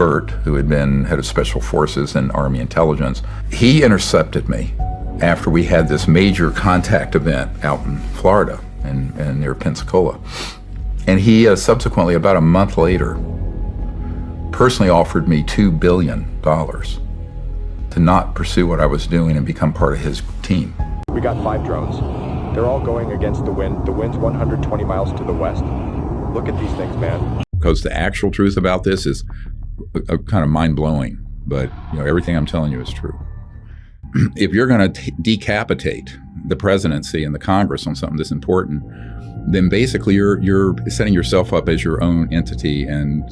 Burt, who had been head of special forces and Army intelligence, he intercepted me after we had this major contact event out in Florida and near Pensacola. And he subsequently, about a month later, personally offered me $2 billion to not pursue what I was doing and become part of his team. We got 5 drones. They're all going against the wind. The wind's 120 miles to the west. Look at these things, man. Because the actual truth about this is kind of mind-blowing, but everything I'm telling you is true. If you're going to decapitate the presidency and the Congress on something this important, then basically you're setting yourself up as your own entity, and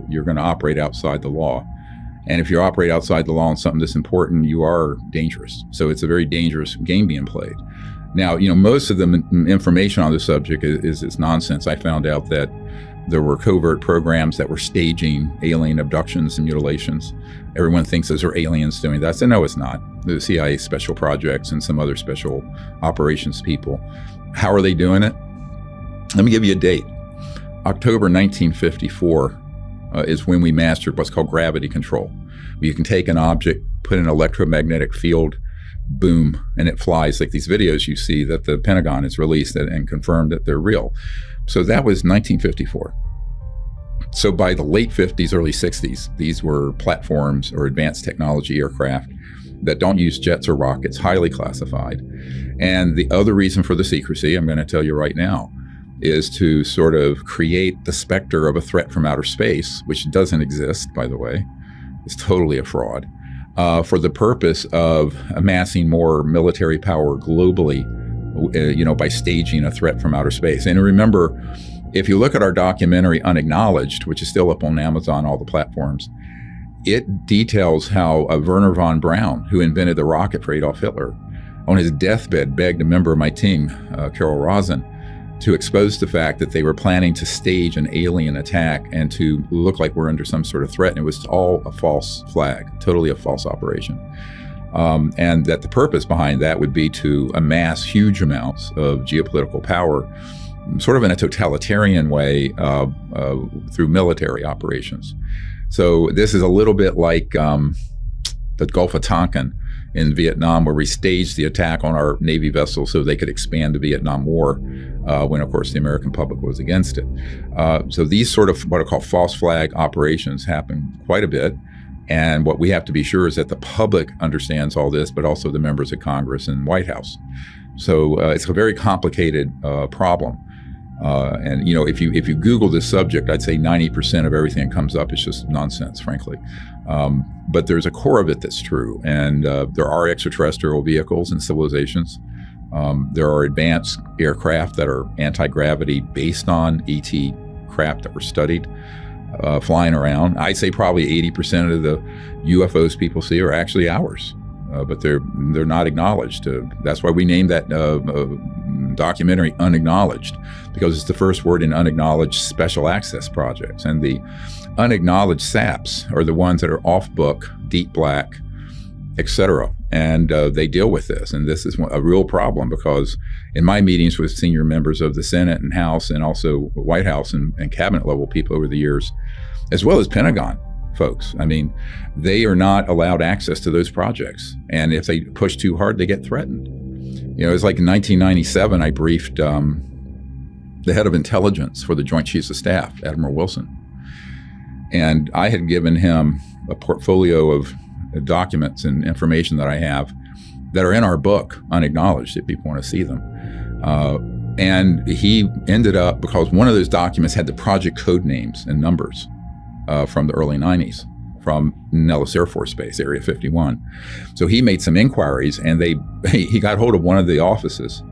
you're going to operate outside the law. And if you operate outside the law on something this important, you are dangerous. So it's a very dangerous game being played. Now, most of the information on the subject is nonsense. I found out that there were covert programs that were staging alien abductions and mutilations. Everyone thinks those are aliens doing that. I said, no, it's not. The CIA special projects and some other special operations people. How are they doing it? Let me give you a date. October 1954 is when we mastered what's called gravity control. You can take an object, put an electromagnetic field, boom, and it flies, like these videos you see that the Pentagon has released and confirmed that they're real. So that was 1954. So by the late 50s, early 60s, these were platforms or advanced technology aircraft that don't use jets or rockets, highly classified. And the other reason for the secrecy, I'm going to tell you right now, is to sort of create the specter of a threat from outer space, which doesn't exist, by the way. It's totally a fraud, for the purpose of amassing more military power globally, by staging a threat from outer space. And remember, if you look at our documentary Unacknowledged, which is still up on Amazon, all the platforms, it details how Werner von Braun, who invented the rocket for Adolf Hitler, on his deathbed begged a member of my team, Carol Rosen, to expose the fact that they were planning to stage an alien attack and to look like we're under some sort of threat. And it was all a false flag, totally a false operation. And that the purpose behind that would be to amass huge amounts of geopolitical power, sort of in a totalitarian way, through military operations. So this is a little bit like the Gulf of Tonkin in Vietnam, where we staged the attack on our Navy vessels so they could expand the Vietnam War, when, of course, the American public was against it. So these sort of what are called false flag operations happen quite a bit. And what we have to be sure is that the public understands all this, but also the members of Congress and White House. So it's a very complicated problem. And if you Google this subject, I'd say 90% of everything that comes up is just nonsense, frankly. But there's a core of it that's true. And there are extraterrestrial vehicles and civilizations. There are advanced aircraft that are anti-gravity based on ET craft that were studied, flying around. I'd say probably 80% of the UFOs people see are actually ours, but they're not acknowledged. That's why we named that documentary Unacknowledged, because it's the first word in unacknowledged special access projects. And the unacknowledged SAPs are the ones that are off book, deep black, etc. And they deal with this. And this is a real problem, because in my meetings with senior members of the Senate and House, and also White House and cabinet level people over the years, as well as Pentagon folks, I mean, they are not allowed access to those projects. And if they push too hard, they get threatened. It's like in 1997, I briefed the head of intelligence for the Joint Chiefs of Staff, Admiral Wilson. And I had given him a portfolio of documents and information that I have that are in our book, Unacknowledged, if people want to see them. And he ended up, because one of those documents had the project code names and numbers from the early 90s, from Nellis Air Force Base, Area 51. So he made some inquiries, and he got hold of one of the offices,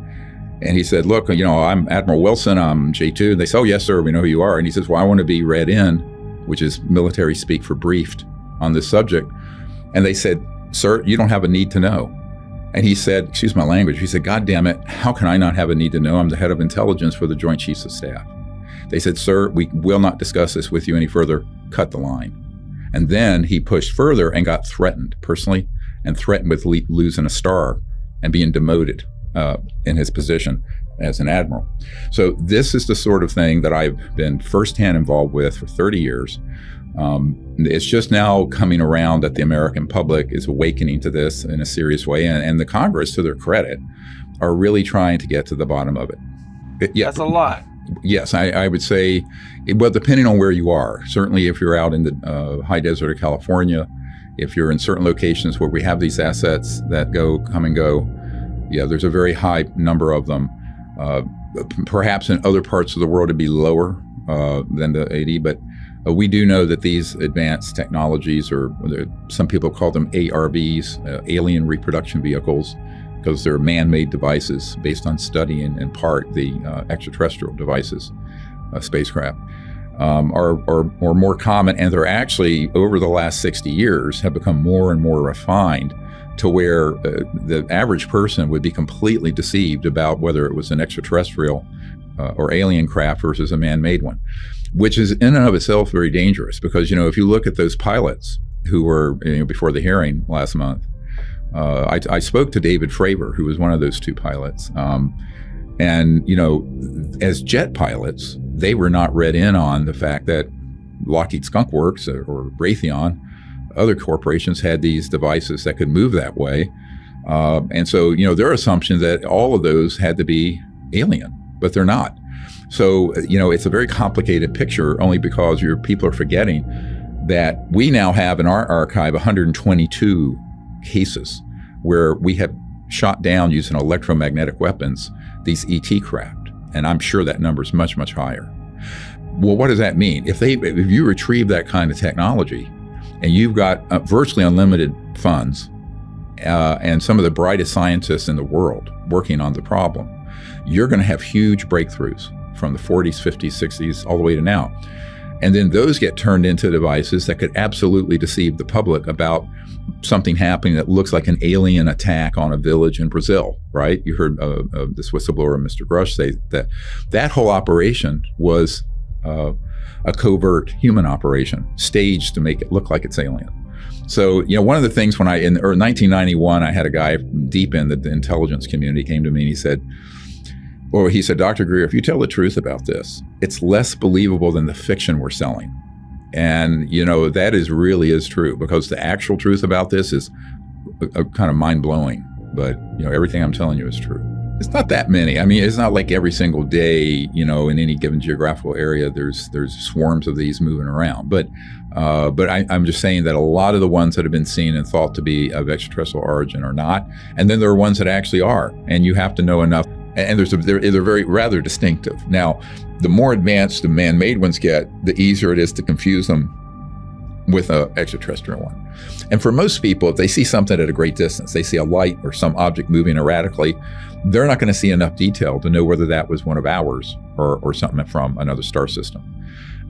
and he said, look, I'm Admiral Wilson, I'm J2. And they said, oh, yes, sir, we know who you are. And he says, well, I want to be read in, which is military speak for briefed on this subject. And they said, sir, you don't have a need to know. And he said, excuse my language, he said, God damn it, how can I not have a need to know? I'm the head of intelligence for the Joint Chiefs of Staff. They said, sir, we will not discuss this with you any further. Cut the line. And then he pushed further and got threatened personally, and threatened with losing a star and being demoted in his position as an admiral. So this is the sort of thing that I've been firsthand involved with for 30 years, It's just now coming around that the American public is awakening to this in a serious way, and the Congress, to their credit, are really trying to get to the bottom of it. That's a lot. Yes, I would say, well, depending on where you are. Certainly if you're out in the high desert of California, if you're in certain locations where we have these assets that come and go, yeah, there's a very high number of them. Perhaps in other parts of the world it'd be lower than the 80, but we do know that these advanced technologies, or some people call them ARVs, alien reproduction vehicles, because they're man-made devices based on studying in part the extraterrestrial devices, spacecraft, are more common, and they're actually, over the last 60 years, have become more and more refined to where the average person would be completely deceived about whether it was an extraterrestrial or alien craft versus a man-made one, which is in and of itself very dangerous, because, if you look at those pilots who were, before the hearing last month, I spoke to David Fravor, who was one of those two pilots. And, as jet pilots, they were not read in on the fact that Lockheed Skunk Works or Raytheon, other corporations, had these devices that could move that way. And so, their assumption that all of those had to be alien, but they're not. So, it's a very complicated picture, only because your people are forgetting that we now have in our archive 122 cases where we have shot down using electromagnetic weapons these ET craft, and I'm sure that number is much, much higher. Well, what does that mean? If you retrieve that kind of technology, and you've got virtually unlimited funds, and some of the brightest scientists in the world working on the problem, you're going to have huge breakthroughs from the 40s, 50s, 60s, all the way to now. And then those get turned into devices that could absolutely deceive the public about something happening that looks like an alien attack on a village in Brazil, right? You heard this whistleblower, Mr. Grush, say that whole operation was a covert human operation, staged to make it look like it's alien. So, one of the things in 1991, I had a guy deep in the intelligence community came to me and he said, Dr. Greer, if you tell the truth about this, it's less believable than the fiction we're selling. And, that really is true, because the actual truth about this is a kind of mind-blowing. But, everything I'm telling you is true. It's not that many. I mean, it's not like every single day, in any given geographical area, there's swarms of these moving around. But I'm just saying that a lot of the ones that have been seen and thought to be of extraterrestrial origin are not. And then there are ones that actually are. And you have to know enough. And they're very rather distinctive. Now, the more advanced the man-made ones get, the easier it is to confuse them with an extraterrestrial one. And for most people, if they see something at a great distance, they see a light or some object moving erratically, they're not going to see enough detail to know whether that was one of ours or something from another star system.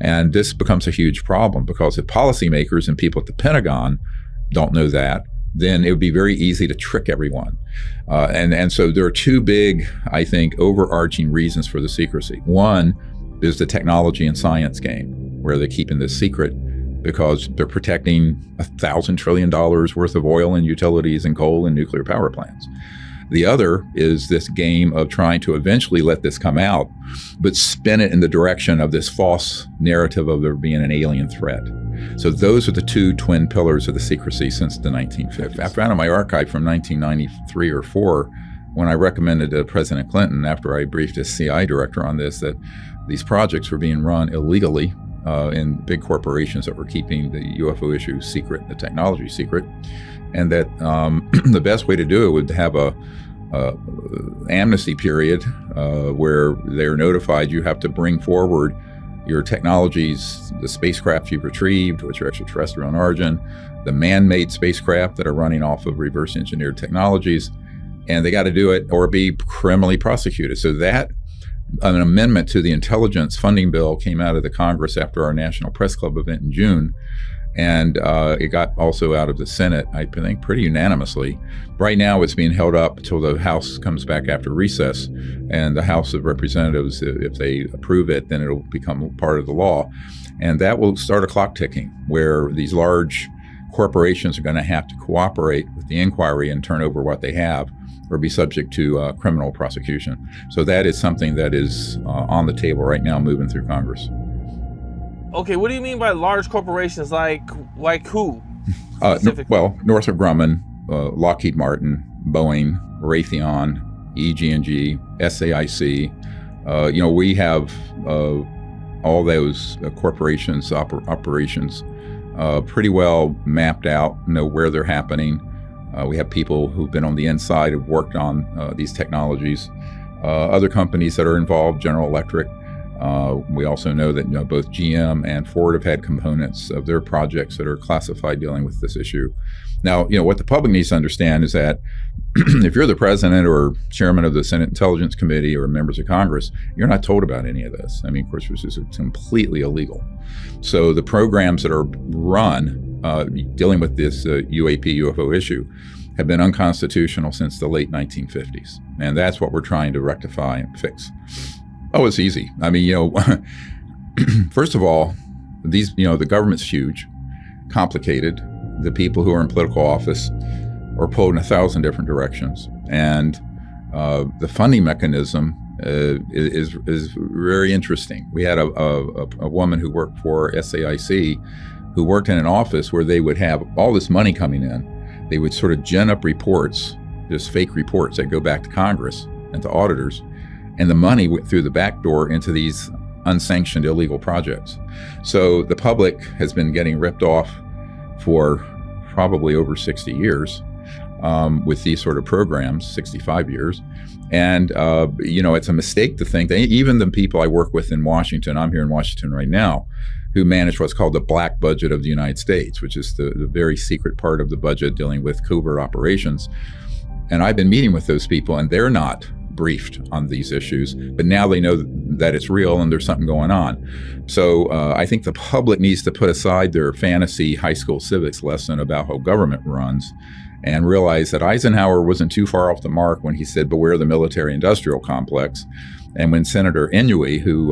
And this becomes a huge problem, because if policymakers and people at the Pentagon don't know that, then it would be very easy to trick everyone. And so there are two big, I think, overarching reasons for the secrecy. One is the technology and science game, where they're keeping this secret because they're protecting $1,000 trillion worth of oil and utilities and coal and nuclear power plants. The other is this game of trying to eventually let this come out, but spin it in the direction of this false narrative of there being an alien threat. So those are the two twin pillars of the secrecy since the 1950s. I found in my archive from 1993 or 4, when I recommended to President Clinton, after I briefed his CI director on this, that these projects were being run illegally in big corporations that were keeping the UFO issue secret, the technology secret, and that the best way to do it would have a amnesty period where they're notified you have to bring forward your technologies, the spacecraft you've retrieved, which are extraterrestrial in origin, the man-made spacecraft that are running off of reverse engineered technologies, and they got to do it or be criminally prosecuted. So that an amendment to the intelligence funding bill came out of the Congress after our National Press Club event in June. And it got also out of the Senate, I think, pretty unanimously. Right now, it's being held up until the House comes back after recess. And the House of Representatives, if they approve it, then it'll become part of the law. And that will start a clock ticking, where these large corporations are going to have to cooperate with the inquiry and turn over what they have, or be subject to criminal prosecution. So that is something that is on the table right now, moving through Congress. Okay, what do you mean by large corporations? Like who? Well, Northrop Grumman, Lockheed Martin, Boeing, Raytheon, EG&G, SAIC. We have all those corporations, operations pretty well mapped out, know where they're happening. We have people who've been on the inside, who've worked on these technologies. Other companies that are involved, General Electric. We also know that both GM and Ford have had components of their projects that are classified dealing with this issue. Now, what the public needs to understand is that if you're the president or chairman of the Senate Intelligence Committee or members of Congress, you're not told about any of this. I mean, of course, this is completely illegal. So the programs that are run dealing with this UFO issue have been unconstitutional since the late 1950s. And that's what we're trying to rectify and fix. Oh, it's easy. I mean, first of all, the government's huge, complicated. The people who are in political office are pulled in 1,000 different directions. And the funding mechanism is very interesting. We had a woman who worked for SAIC who worked in an office where they would have all this money coming in. They would sort of gin up reports, just fake reports that go back to Congress and to auditors. And the money went through the back door into these unsanctioned illegal projects. So the public has been getting ripped off for probably over 60 years with these sort of programs, 65 years. And, it's a mistake to think that even the people I work with in Washington, I'm here in Washington right now, who manage what's called the black budget of the United States, which is the very secret part of the budget dealing with covert operations. And I've been meeting with those people, and they're not briefed on these issues, but now they know that it's real and there's something going on. So I think the public needs to put aside their fantasy high school civics lesson about how government runs and realize that Eisenhower wasn't too far off the mark when he said, beware the military-industrial complex. And when Senator Inouye, who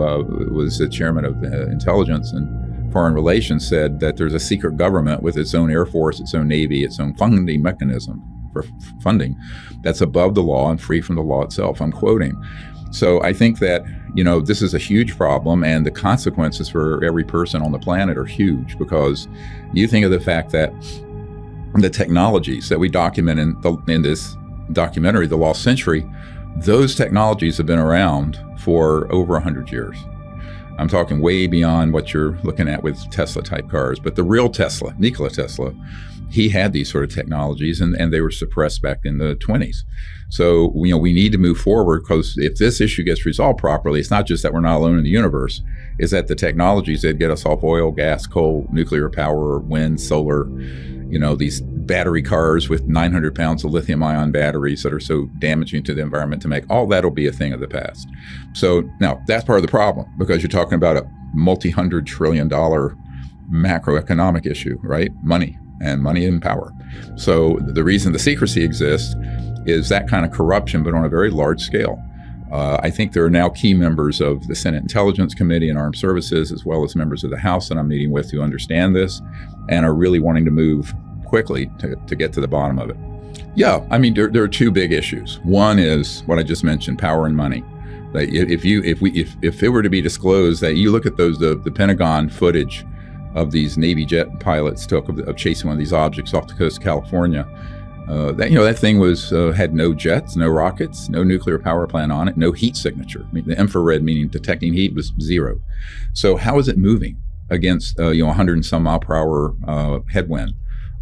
was the chairman of Intelligence and Foreign Relations, said that there's a secret government with its own Air Force, its own Navy, its own funding mechanism for funding that's above the law and free from the law itself. I'm quoting. So I think that, this is a huge problem, and the consequences for every person on the planet are huge, because you think of the fact that the technologies that we document in this documentary, The Lost Century, those technologies have been around for over 100 years. I'm talking way beyond what you're looking at with Tesla-type cars. But the real Tesla, Nikola Tesla, he had these sort of technologies, and they were suppressed back in the 20s. So, we need to move forward, because if this issue gets resolved properly, it's not just that we're not alone in the universe, is that the technologies that get us off oil, gas, coal, nuclear power, wind, solar, these battery cars with 900 pounds of lithium-ion batteries that are so damaging to the environment to make, all that'll be a thing of the past. So now that's part of the problem, because you're talking about a multi-$100 trillion macroeconomic issue, right? Money and power. So the reason the secrecy exists is that kind of corruption, but on a very large scale. I think there are now key members of the Senate Intelligence Committee and Armed Services, as well as members of the House that I'm meeting with, who understand this and are really wanting to move quickly to get to the bottom of it. Yeah, I mean, there are two big issues. One is what I just mentioned, power and money. Like if it were to be disclosed that you look at the Pentagon footage of these Navy jet pilots took of chasing one of these objects off the coast of California, that thing had no jets, no rockets, no nuclear power plant on it, no heat signature. I mean, the infrared, meaning detecting heat, was zero. So how is it moving against 100 and some mile per hour headwind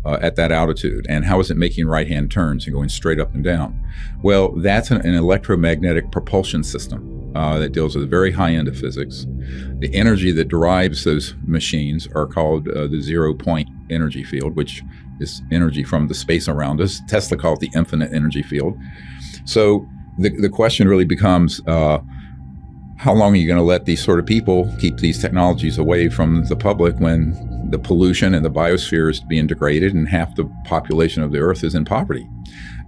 at that altitude? And how is it making right-hand turns and going straight up and down? Well, that's an electromagnetic propulsion system that deals with a very high end of physics. The energy that drives those machines are called the zero-point energy field, which is energy from the space around us. Tesla called it the infinite energy field. So the question really becomes, how long are you going to let these sort of people keep these technologies away from the public when the pollution and the biosphere is being degraded and half the population of the Earth is in poverty?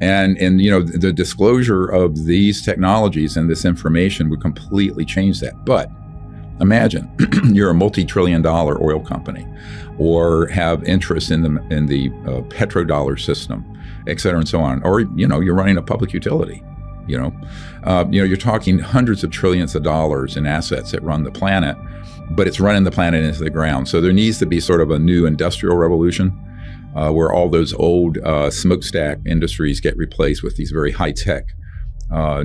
And the disclosure of these technologies and this information would completely change that. But imagine you're a multi-trillion-dollar oil company, or have interest in the petrodollar system, et cetera, and so on. Or you're running a public utility. You're talking hundreds of trillions of dollars in assets that run the planet, but it's running the planet into the ground. So there needs to be sort of a new industrial revolution where all those old smokestack industries get replaced with these very high-tech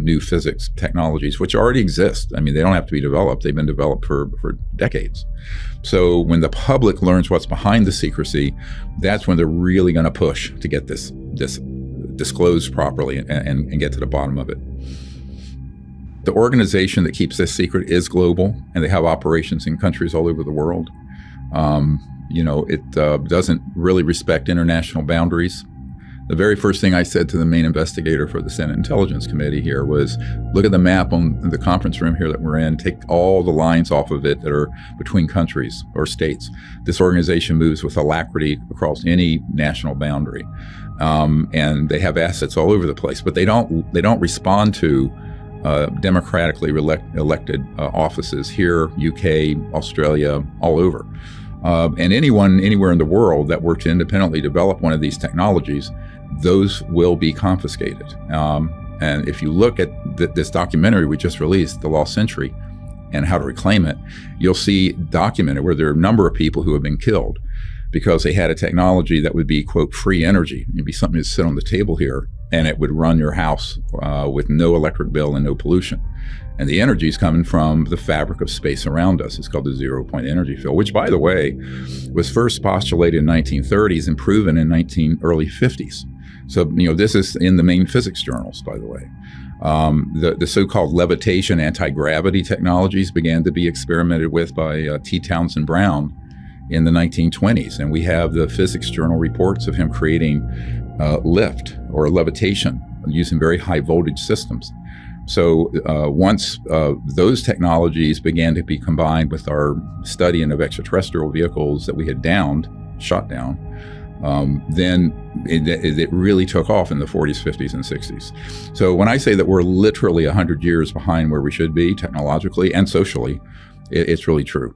new physics technologies, which already exist. I mean, they don't have to be developed. They've been developed for decades. So when the public learns what's behind the secrecy, that's when they're really going to push to get this disclosed properly and get to the bottom of it. The organization that keeps this secret is global, and they have operations in countries all over the world. It doesn't really respect international boundaries. The very first thing I said to the main investigator for the Senate Intelligence Committee here was, look at the map on the conference room here that we're in, take all the lines off of it that are between countries or states. This organization moves with alacrity across any national boundary. And they have assets all over the place, but they don't respond to democratically elected offices here, UK, Australia, all over. And anyone anywhere in the world that were to independently develop one of these technologies, those will be confiscated. And if you look at this documentary we just released, The Lost Century, and how to reclaim it, you'll see documented where there are a number of people who have been killed because they had a technology that would be, quote, free energy. It'd be something to sit on the table here, and it would run your house with no electric bill and no pollution. And the energy is coming from the fabric of space around us. It's called the zero-point energy field, which, by the way, was first postulated in 1930s and proven in early 50s. So, this is in the main physics journals, by the way. The so-called levitation anti-gravity technologies began to be experimented with by T. Townsend Brown in the 1920s. And we have the physics journal reports of him creating lift or levitation using very high voltage systems. So once those technologies began to be combined with our studying of extraterrestrial vehicles that we had shot down, then it really took off in the 40s, 50s, and 60s. So when I say that we're literally 100 years behind where we should be technologically and socially, it's really true.